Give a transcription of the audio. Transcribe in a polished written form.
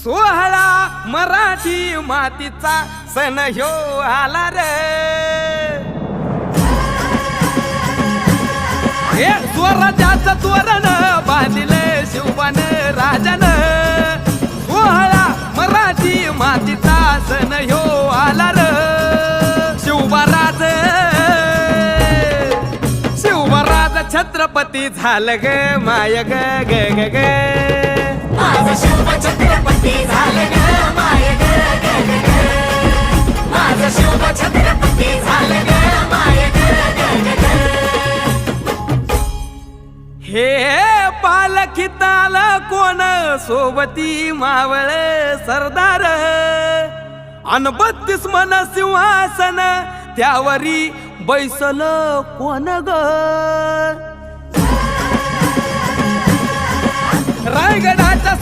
सोहळा मराठी मातीचा सण ह्यो आला रे। हे स्वराज्याचं तोरण बांधिले शिवबान राजान। सोहळा मराठी मातीचा सण ह्यो आला रे। शिवबाराज छत्रपती झालं ग माय ग ग ग ग। माझं शिव छत्रपती झालं ग माय ग ग ग ग। माझं शिव छत्रपती झालं ग माय ग ग ग ग। हे पालखीत आलं कोण सोबती मावळ सरदार। अन 32 मन सिंहासन त्यावरी बैसल कोण ग। रायगडाच्या